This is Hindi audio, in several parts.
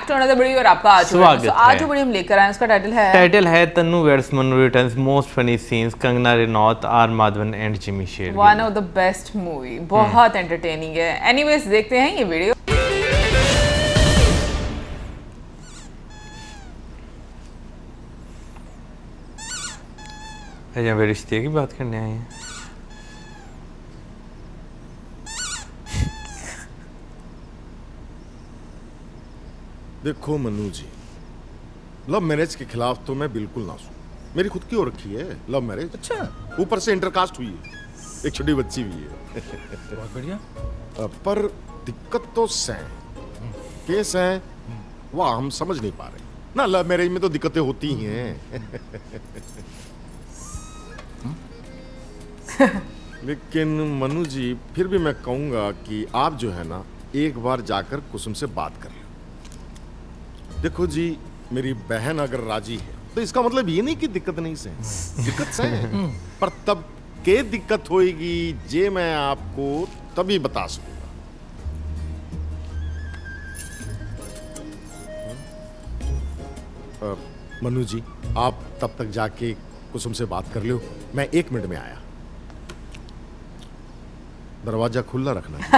टू अनदर वीडियो और आपका आज जो वीडियो हम लेकर आए उसका टाइटल है Tanu weds Manu returns most funny scenes Kangana Ranaut R Madhavan and Jimmy Shergill. One of the best movie, बहुत एंटरटेनिंग है। एनीवेज देखते हैं ये वीडियो। यहाँ पे रिश्ते की बात करने आए हैं। देखो मन्नू जी, लव मैरिज के खिलाफ तो मैं बिल्कुल ना हूं। मेरी खुद की हो रखी है लव मैरिज। अच्छा, ऊपर से इंटरकास्ट हुई है, एक छोटी बच्ची भी है। बहुत बढ़िया। पर दिक्कत तो केस है वह हम समझ नहीं पा रहे ना। लव मैरिज में तो दिक्कतें होती ही हैं। लेकिन मनु जी, फिर भी मैं कहूंगा कि आप जो है ना एक बार जाकर कुसुम से बात कर लो। देखो जी, मेरी बहन अगर राजी है तो इसका मतलब ये नहीं कि दिक्कत नहीं से, दिक्कत से है। पर तब के दिक्कत होएगी जे मैं आपको तभी बता सकूंगा। मनु जी, आप तब तक जाके कुसुम से बात कर लो, मैं 1 मिनट में आया। दरवाजा खुला रखना है।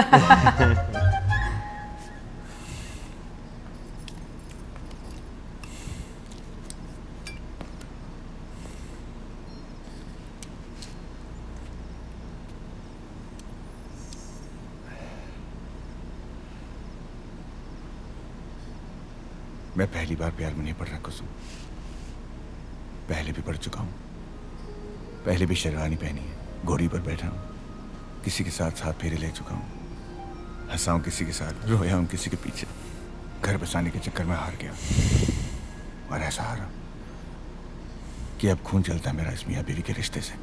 मैं पहली बार प्यार में नहीं पड़ रहा कुसुम। पहले भी पढ़ चुका हूं। पहले भी शेरवानी पहनी है, घोड़ी पर बैठा हूं, किसी के साथ साथ फेरे ले चुका हूं, हंसा हूं किसी के साथ, रोया हूं किसी के पीछे, घर बसाने के चक्कर में हार गया। और ऐसा हारा कि अब खून चलता है मेरा इस मियां बीवी के रिश्ते से।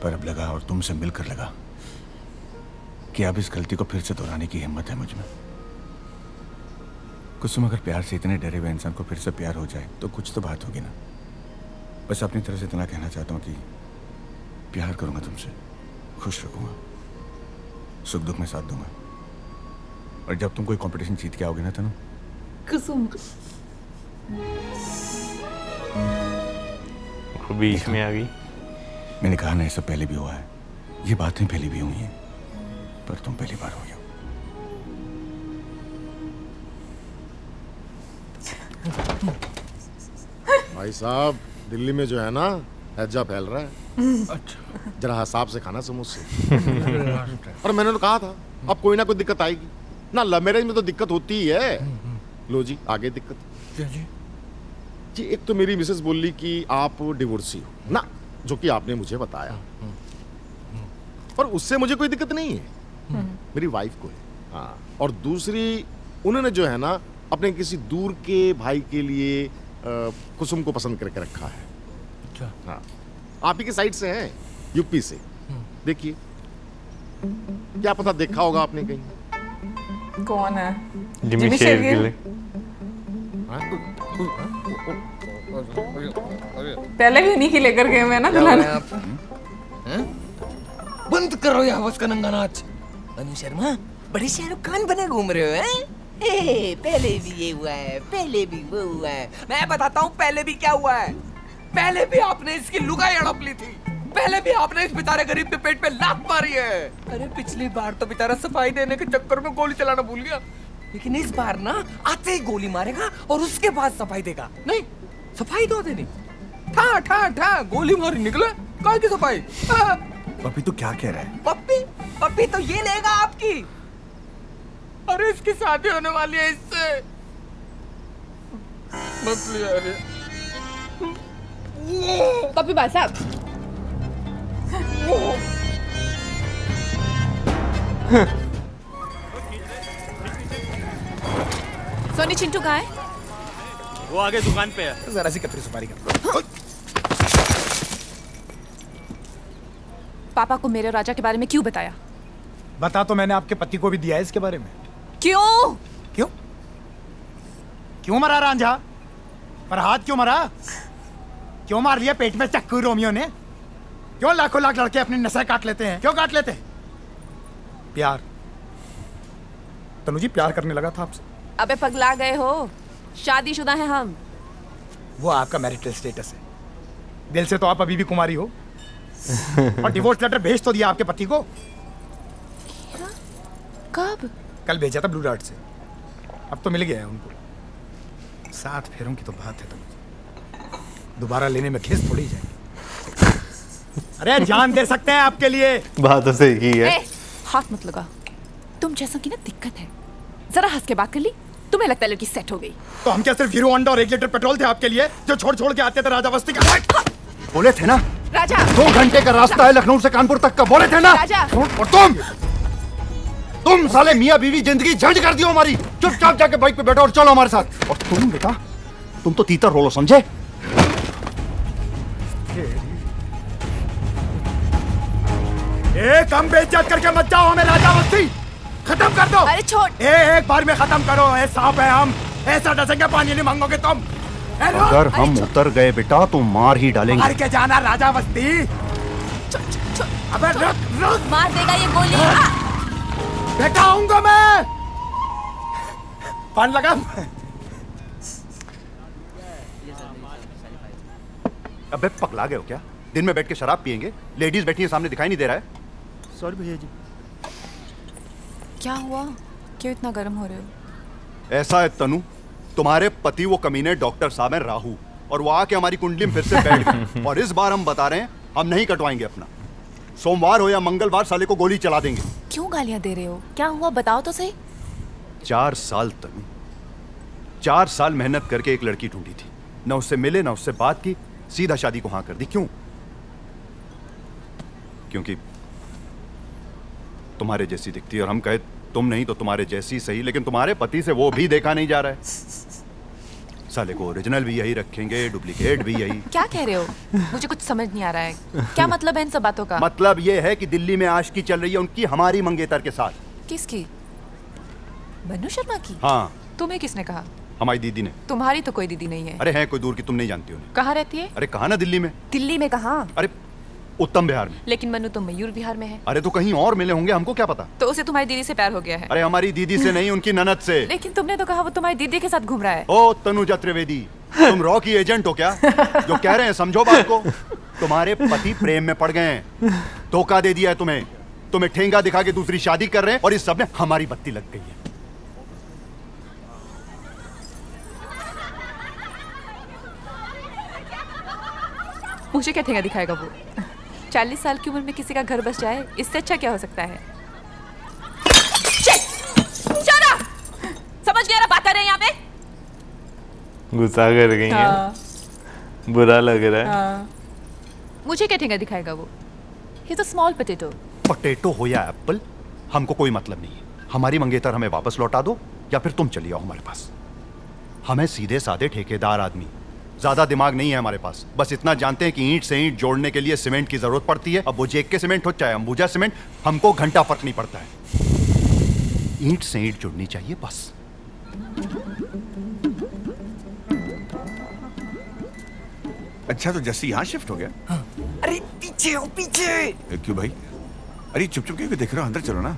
पर अब लगा, और तुमसे मिलकर लगा, कि अब इस गलती को फिर से दोहराने की हिम्मत है मुझ में। कुसुम, अगर प्यार से इतने डरे हुए इंसान को फिर से प्यार हो जाए तो कुछ तो बात होगी ना। बस अपनी तरफ से इतना कहना चाहता हूँ कि प्यार करूंगा तुमसे, खुश रखूंगा, सुख दुख में साथ दूंगा। और जब तुम कोई कंपटीशन जीत के आओगे ना तनु, कुसुम बीच में आ गई। मैंने कहा ना, ये सब पहले भी हुआ है, ये बातें पहले भी हुई हैं, पर तुम पहली बार हुई हो। भाई साहब, दिल्ली में जो है ना हैजा फैल रहा है। अच्छा, जरा हिसाब से खाना समोसे। और मैंने तो कहा था अब कोई ना कोई दिक्कत आएगी ना। लव मैरिज में तो दिक्कत होती ही है। लो जी, आगे दिक्कत क्या जी? जी, एक तो मेरी मिसेस बोल ली कि आप डिवोर्सी हो ना, जो कि आपने मुझे बताया। पर उससे मुझे कोई दिक्कत नहीं है, मेरी वाइफ को है। हाँ, और दूसरी, उन्होंने जो है ना अपने किसी दूर के भाई के लिए कुसुम को पसंद करके रखा है। अच्छा। हाँ, आप ही के साइड से हैं, यूपी से। देखिए, क्या पता देखा होगा आपने कहीं। कौन है? जिमी शेरगिल। पहले भी उन्हीं की लेकर गए हैं ना दुल्हन। बंद करो ये हवस का नंगा नाच। अनु शर्मा, बड़े शाहरुख खान बने घूम रहे हो हैं? पहले भी ये हुआ है, पहले भी वो हुआ है। मैं बताता हूँ पहले भी क्या हुआ है। पहले भी आपने इसकी लुगाई हड़प ली थी। पहले भी आपने इस बेचारे गरीब के पेट पे लात मारी है। अरे पिछली बार तो बेचारा सफाई देने के चक्कर में गोली चलाना भूल गया, लेकिन इस बार ना आते ही गोली मारेगा और उसके बाद सफाई देगा। नहीं, सफाई दो देनी, ठा ठा ठा गोली मारी निकले, काय की सफाई। पप्पी तो क्या कह रहा है? पप्पी पप्पी तो ये लेगा आपकी। अरे इसकी शादी होने वाली है इससे। मत लिया अरे। पप्पी भाई साहब, सोनी चिंटू कहाँ है? वो आगे दुकान पे है। जरा सी कतरी सुपारी कर। पापा को मेरे राजा के बारे में क्यों बताया? बता तो मैंने आपके पति को भी दिया है इसके बारे में। क्यों? क्यों? क्यों मरा रांझा? पर हाथ क्यों मरा? क्यों मार लिया पेट में चक्कू रोमियो ने? क्यों लाखों लाख लड़के अपनी नसें काट लेते हैं? क्यों काट लेते हैं? प्यार। तनु जी, प्यार करने लगा था आपसे। अबे पगला गए हो, शादीशुदा हैं हम। वो आपका मैरिटल स्टेटस है, दिल से तो आप अभी भी कुमारी हो। और डिवोर्स लेटर भेज तो दिया आपके पति को। कब? कल भेजा था ब्लू डार्ट से, अब तो मिल गया है उनको। 7 फेरों की तो बात है, तो दोबारा लेने में घिस थोड़ी जाएगी। अरे जान दे सकते हैं आपके लिए। बात तो सही की है। ए, हाथ मत लगा। तुम जैसा की ना दिक्कत है, जरा हंस के बात कर ली, तुम्हें लगता है लड़की सेट हो गई। तो हम क्या सिर्फ हीरो होंडा और 1 लीटर पेट्रोल थे आपके लिए, जो छोड़ छोड़ के आते थे राजा बस्ती का? बोले थे ना राजा, 2 घंटे का रास्ता है लखनऊ से कानपुर तक का, बोले थे ना। राजा। और तुम साले मियाँ बीवी जिंदगी झंड कर दियो हमारी। चुपचाप जाके बाइक पे बैठो और चलो हमारे साथ। और तुम बेटा, तुम तो तीतर रोलो, समझे? कम बेइज्जत करके मत जाओ हमें राजा बस्ती, खत्म कर दो। अरे छोड़। एक बार में खत्म करो। सांप है हम, ऐसा डसेंगे पानी नहीं मांगोगे तुम। अगर हम उतर गए बेटा तो मार ही डालेंगे। मार के जाना राजा बस्ती। अबे रुक रुक, मार देगा ये गोली। बेटा आऊंगा मैं। पान लगा। अबे पगला गए हो क्या? दिन में बैठ के शराब पियेंगे, लेडीज बैठी है सामने, दिखाई नहीं दे रहा है? सॉरी भैया जी। क्या हुआ, क्यों इतना गर्म हो रहे हो? ऐसा है तनु, तुम्हारे पति वो कमीने डॉक्टर साहब हैं राहु, और वो आके हमारी कुंडली में फिर से बैठ गए। और इस बार हम बता रहे हैं, हम नहीं कटवाएंगे अपना। सोमवार हो या मंगलवार साले को गोली चला देंगे। क्यों गालियां दे रहे हो, क्या हुआ बताओ तो सही। 4 साल तनु, 4 साल मेहनत करके एक लड़की ढूंढी थी, न उससे मिले न उससे बात की, सीधा शादी को हाँ कर दी। क्यों? क्योंकि तुम्हारे जैसी दिखती है, और हम कहे तुम नहीं तो तुम्हारे जैसी सही, लेकिन तुम्हारे पति से वो भी देखा नहीं जा रहा है। साले को ओरिजिनल भी यही रखेंगे, डुप्लीकेट भी यही। क्या कह रहे हो, मुझे कुछ समझ नहीं आ रहा है। क्या मतलब है इन सब बातों का? मतलब ये है कि दिल्ली में आशिकी चल रही है उनकी हमारी मंगेतर के साथ। किसकी? मनु शर्मा की? हाँ, तुम्हें किसने कहा? हमारी दीदी ने। तुम्हारी तो कोई दीदी नहीं है। अरे है कोई दूर की, तुम नहीं जानती उन्हें। कहाँ रहती है? अरे कहा ना दिल्ली में। दिल्ली में कहाँ? अरे उत्तम बिहार में। लेकिन मनु तो मयूर बिहार में है। अरे तो कहीं और मिले होंगे, हमको क्या पता। तो उसे तुम्हारी दीदी से प्यार हो गया है। अरे हमारी दीदी से नहीं, उनकी ननद से। लेकिन तुमने तो कहा वो तुम्हारी दीदी के साथ घूम रहा है। ओ तनुजा त्रिवेदी, तुम रॉ की एजेंट हो क्या? जो कह रहे हैं समझो बात को। तुम्हारे पति प्रेम में पड़ गए हैं, धोखा दे दिया है तुम्हें, तुम्हें ठेंगा दिखा के दूसरी शादी कर रहे हैं, और इस सब में हमारी बत्ती लग गई है। मुझे क्या ठेंगा दिखाएगा वो? 40 साल की उम्र में किसी का घर बस जाए, इससे अच्छा क्या हो सकता है? समझ गया ना बात कर रहे हैं यहाँ पे? गुस्सा कर गई है। बुरा लग रहा है। हाँ। मुझे क्या ठेंगा दिखाएगा वो? He's a small potato. Potato हो या एप्पल, हमको कोई मतलब नहीं है। हमारी मंगेतर हमें वापस लौटा दो, या फिर तुम चली आओ हमारे पास। हमें सीधे साधे ठेकेदार आदमी, ज्यादा दिमाग नहीं है हमारे पास। बस इतना जानते हैं कि ईंट से ईंट जोड़ने के लिए सीमेंट की जरूरत पड़ती है। अब वो जेक के सीमेंट हो चाहे अंबुजा सीमेंट, हमको घंटा फर्क नहीं पड़ता है। ईंट से ईंट जुड़नी चाहिए बस। अच्छा तो जस्सी यहाँ शिफ्ट हो गया? हाँ। अरे पीछे हो पीछे। क्यों भाई? अरे चुप चुप क्यों देख रहे हो? अंदर चलो ना।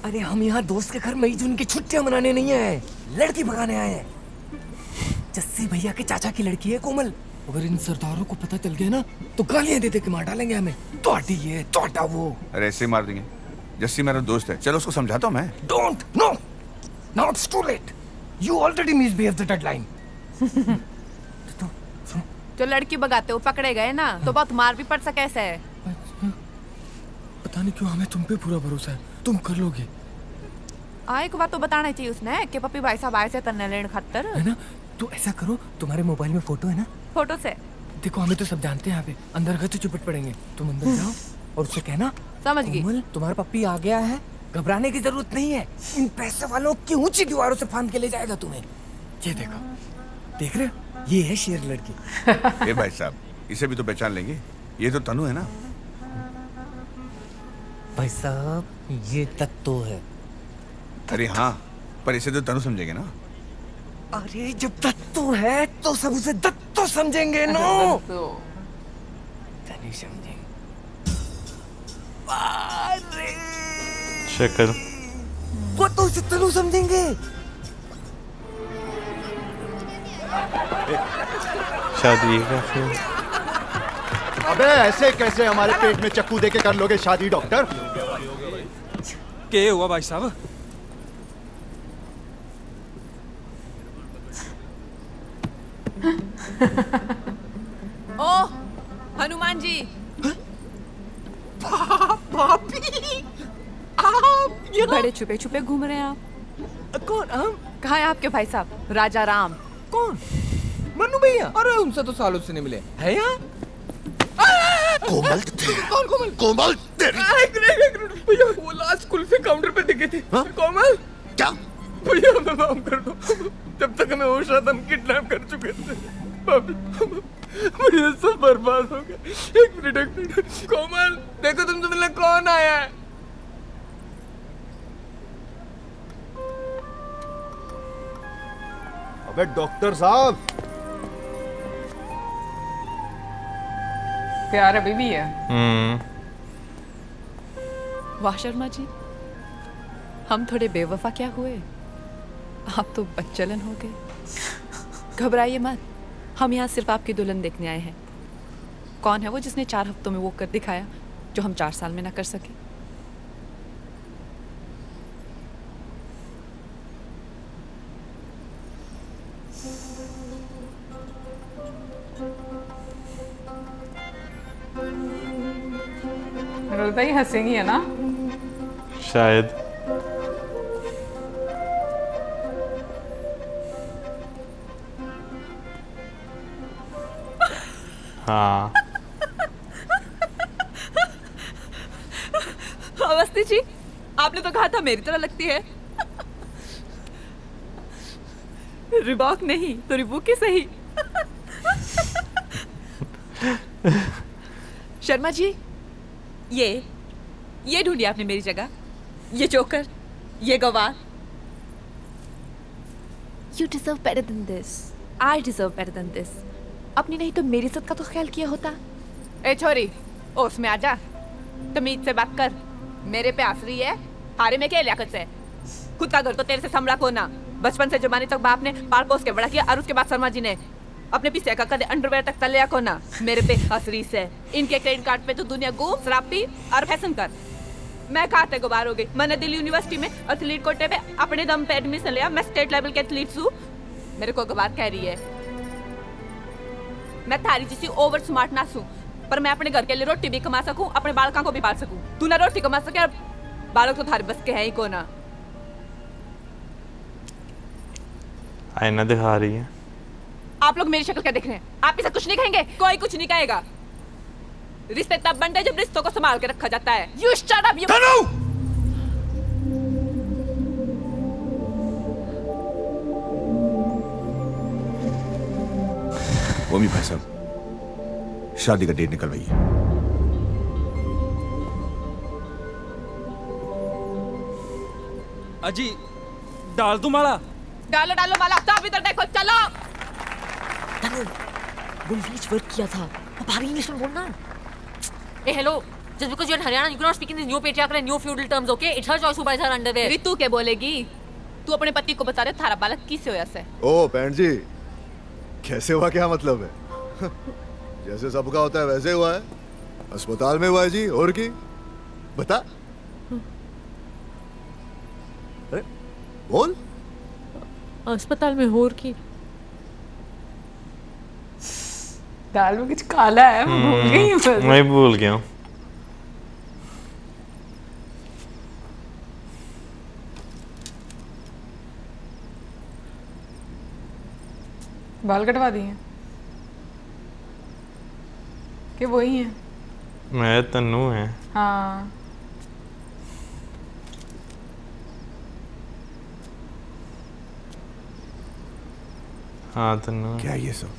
अरे हम यहाँ दोस्त के घर मई जून की छुट्टियां मनाने नहीं आए, लड़की भगाने आए हैं। जस्सी भैया के चाचा की लड़की है कोमल। अगर इन सरदारों को पता चल गया ना तो गालियां दे दे के मार डालेंगे हमें। तोड़ी ये तोड़ा वो। अरे ऐसे मार देंगे। जस्सी मेरा दोस्त है, चलो उसको समझाता हूँ मैं। Don't, no, now it's too late, you already misbehave the deadline. जो लड़की भगाते हो पकड़े गए ना, तो बहुत मार भी पड़ सके ऐसे है। पता नहीं क्यों हमें तुम पे पूरा भरोसा है, तुम कर लोगे। एक बार तो बताना चाहिए उसने कि पप्पी भाई साहब आए से तन्ने लेने खातर। है ना? तो ऐसा करो, तुम्हारे मोबाइल में फोटो है ना? फोटो से देखो हमें तो सब जानते हैं यहाँ पे, अंदर गए तो चुपट पड़ेंगे। तुम अंदर जाओ और उससे कहना, समझ गई। कोमल तुम्हारा पप्पी आ गया है, घबराने की जरूरत नहीं है। इन पैसे वालों की ऊंची दीवारों से फांद के ले जाएगा तुम्हें। ये देखो, देख रहे हो? ये है शेर लड़की। ए भाई साहब, इसे भी तो पहचान लेंगे, ये तो तनु है ना? भाई साहब ये दत्तो है। अरे हाँ, पर इसे तो तनु समझेंगे ना? अरे जब दत्तो है तो सब उसे दत्तो समझेंगे नो। तो तनु समझेंगे। शक्ल वो तो उसे तनु समझेंगे। शादी का सीन। अबे ऐसे कैसे हमारे पेट में चक्कू देके कर लोगे शादी डॉक्टर? क्या हुआ भाई साहब? ओ हनुमान जी, भाभी आप ये बड़े छुपे छुपे घूम रहे हैं आप। कौन? हम? कहाँ है आपके भाई साहब राजा राम? कौन? मन्नू भैया? अरे उनसे तो सालों से नहीं मिले। है यहाँ? कोमल कौन कोमल? कोमल तेरी एक मिनट भैया, वो लास्ट कुल्फी काउंटर पे दिखे थे। कोमल? क्या? भैया हमें माफ कर दो, जब तक हमें होश आता हम किडनैप कर चुके थे। भाभी भैया सब बर्बाद हो गया। एक मिनट कोमल, देखो तुमसे मिलने कौन आया है। अबे डॉक्टर साहब, प्यार अभी भी है। वाह शर्मा जी, हम थोड़े बेवफा क्या हुए, आप तो बच्चलन हो गए। घबराइए मत, हम यहाँ सिर्फ आपकी दुल्हन देखने आए हैं। कौन है वो जिसने 4 हफ्तों में वो कर दिखाया जो हम 4 साल में ना कर सके? लगता ही हंसेंगी है ना? शायद। हाँ। अवस्थी जी, आपने तो कहा था मेरी तरह लगती है। रिबॉक नहीं तो रिबूक ही सही। शर्मा जी, ये ढूंढी आपने मेरी जगह, ये जोकर, ये गवार। You deserve better than this. I deserve better than this. अपनी नहीं तो मेरी इज्जत का तो ख्याल किया होता। ए छोरी, ओस में आजा, तमीज से बात कर। मेरे पे आस रही है, हारे में क्या लियाकत से? खुद का घर तो तेरे से संभला को ना। बचपन से जमाने तक बाप ने पाल पोस के बड़ा किया और उसके बाद शर्मा जी ने अपने पीछे का कदे अंडरवेयर तक तलिया को ना। मेरे पे हसरी से इनके क्रेडिट कार्ड पे तो दुनिया घूम, शराब पी और फैशन कर। मैं खाते गुबार हो गई। मैंने दिल्ली यूनिवर्सिटी में एथलीट कोटे पे अपने दम पे एडमिशन लिया। मैं स्टेट लेवल के एथलीट हूँ। मेरे को गवार कह रही है। मैं थारी जैसी ओवर स्मार्ट ना हूँ, पर मैं अपने घर के लिए रोटी भी कमा सकूं, अपने बालकों को भी पाल सकूं। तू ना रोटी कमा सके और बालक तो थारे बस के है ही को ना। आईना दिखा रही है। आप लोग मेरी शक्ल क्या देख रहे हैं? आप इसे कुछ नहीं कहेंगे? कोई कुछ नहीं कहेगा। रिश्ते तब बनते जब रिश्तों को संभाल के रखा जाता है। You shut up, you... ओमी भाई साहब, शादी का डेट निकलवाइए। अजी डाल दूं माला? डालो डालो माला। आप इधर देखो, चलो। वो इंग्लिश वर्ड किया था, अब भारी इंग्लिश में बोलना। ए hello, Just because you're in Haryana, you cannot speak in these new patriarchal and new feudal terms, okay? It's her choice who buys her underwear. Ritu क्या बोलेगी? तू अपने पति को बता रहे थारा बालक किससे होया से? ओ बहन जी, कैसे हुआ क्या मतलब है? जैसे सबका होता है वैसे हुआ है। अस्पताल में हुआ है जी, और की बता। अरे बोल। अस्पताल में होर की दाल में कुछ काला है, मैं भूल गई हूँ बस। मैं भूल गया हूँ। बाल कटवा दिए कि वही हैं? मैं तन्नू है। हाँ, हाँ तन्नू। क्या ये सब?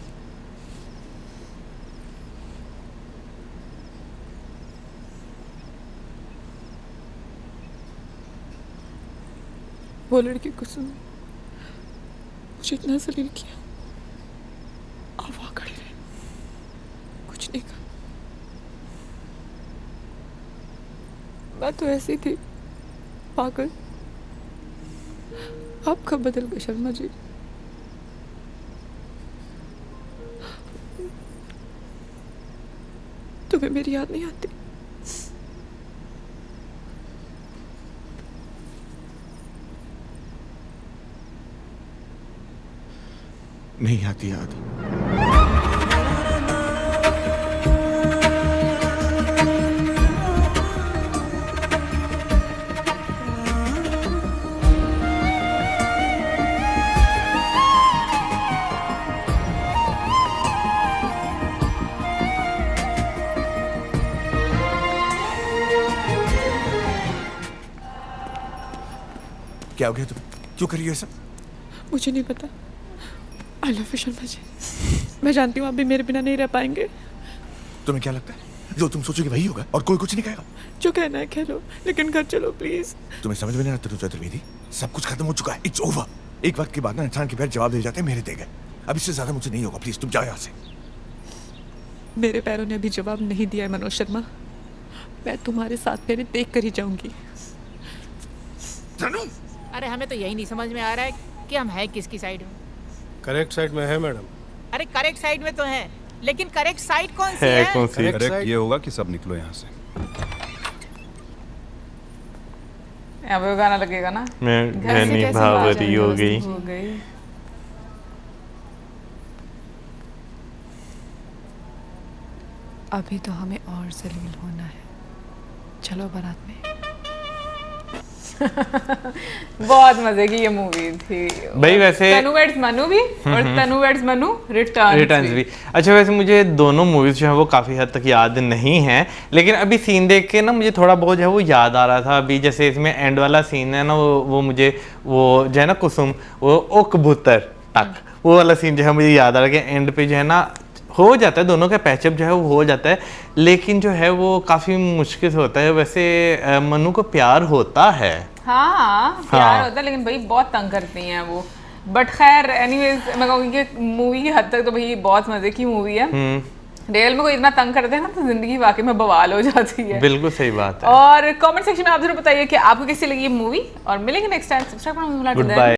वो लड़की कुसुम मुझे इतना जलील किया। आप वहाँ खड़े रहे, कुछ नहीं कहा। मैं तो ऐसी थी पागल। आप कब बदल गए शर्मा जी? तुम्हें मेरी याद नहीं आती? नहीं आती याद। क्या हो गया तुम? क्यों कर रही हो ये सब? मुझे नहीं पता। I love you Sharma ji. मैं जानती हूँ आप भी मेरे बिना नहीं रह पाएंगे। तुम्हें क्या लगता है जो तुम सोचोगे वही होगा और कोई कुछ नहीं कहेगा? जो कहना है कह लो, लेकिन घर चलो प्लीज। तुम्हें समझ में नहीं आता चतुर्वेदी? सब कुछ खत्म हो चुका है। It's over. एक वक्त के बाद ना इंसान के पैर जवाब दे जाते हैं, मेरे दे गए। अब इससे ज्यादा मुझे नहीं होगा। प्लीज तुम जाओ यहाँ से। मेरे पैरों ने अभी जवाब नहीं दिया है मनोज शर्मा। मैं तुम्हारे साथ मेरे देख कर ही जाऊंगी। अरे हमें तो यही नहीं समझ में आ रहा है कि हम हैं किसकी साइड में। करेक्ट साइड में है मैडम। अरे करेक्ट साइड में तो है, लेकिन करेक्ट साइड कौन सी है है? कौन सी? करेक्ट ये होगा कि सब निकलो यहाँ से। यहाँ पे वो गाना लगेगा ना, मैं घर से घनी कैसे भावरी हो बाहर गई। हो गई। अभी तो हमें और जलील होना है। चलो बारात में। बहुत मजे की ये मूवी थी भाई। वैसे तनु वेड्स मनु भी और तनु वेड्स मनु रिटर्न्स भी। अच्छा, वैसे मुझे दोनों मूवीज जो है वो काफ़ी हद तक याद नहीं है, लेकिन अभी सीन देख के ना मुझे थोड़ा बहुत जो है वो याद आ रहा था। अभी जैसे इसमें एंड वाला सीन है ना, वो मुझे वो जो है ना कुसुम वो ओ कबूतर तक वो वाला सीन जो है मुझे याद आ रहा है कि एंड पे जो है ना हो जाता है, दोनों का पैचअप जो है वो हो जाता है, लेकिन जो है वो काफ़ी मुश्किल से होता है। वैसे मनु को प्यार होता है। हाँ प्यार होता है, लेकिन भाई बहुत तंग करती हैं वो। बट खैर एनीवेज मैं कहूँगी कि मूवी की हद तक तो भाई बहुत मजे की मूवी है। रियल में कोई इतना तंग करते हैं ना तो जिंदगी वाकई में बवाल हो जाती है। बिल्कुल सही बात है। और कमेंट सेक्शन में आप जरूर बताइए कि आपको कैसी लगी ये मूवी, और मिलेंगे नेक्स्ट टाइम। सब्सक्राइब करना मत भूलना। Good bye.